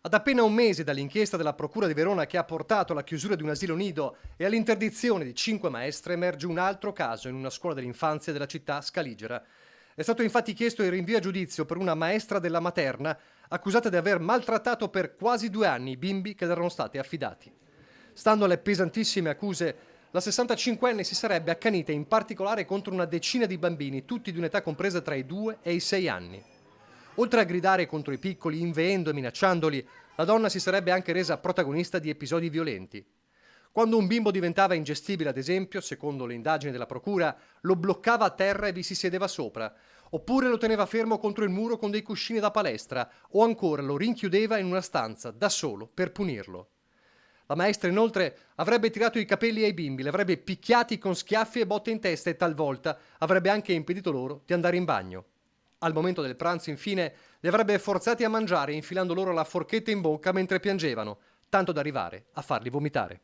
Ad appena un mese dall'inchiesta della Procura di Verona che ha portato alla chiusura di un asilo nido e all'interdizione di 5 maestre, emerge un altro caso in una scuola dell'infanzia della città scaligera. È stato infatti chiesto il rinvio a giudizio per una maestra della materna accusata di aver maltrattato per quasi 2 anni i bimbi che le erano stati affidati. Stando alle pesantissime accuse, la 65enne si sarebbe accanita in particolare contro una decina di bambini, tutti di un'età compresa tra i 2 e i 6 anni. Oltre a gridare contro i piccoli, inveendo e minacciandoli, la donna si sarebbe anche resa protagonista di episodi violenti. Quando un bimbo diventava ingestibile, ad esempio, secondo le indagini della procura, lo bloccava a terra e vi si sedeva sopra, oppure lo teneva fermo contro il muro con dei cuscini da palestra, o ancora lo rinchiudeva in una stanza da solo per punirlo. La maestra inoltre avrebbe tirato i capelli ai bimbi, li avrebbe picchiati con schiaffi e botte in testa e talvolta avrebbe anche impedito loro di andare in bagno. Al momento del pranzo, infine, li avrebbe forzati a mangiare infilando loro la forchetta in bocca mentre piangevano, tanto da arrivare a farli vomitare.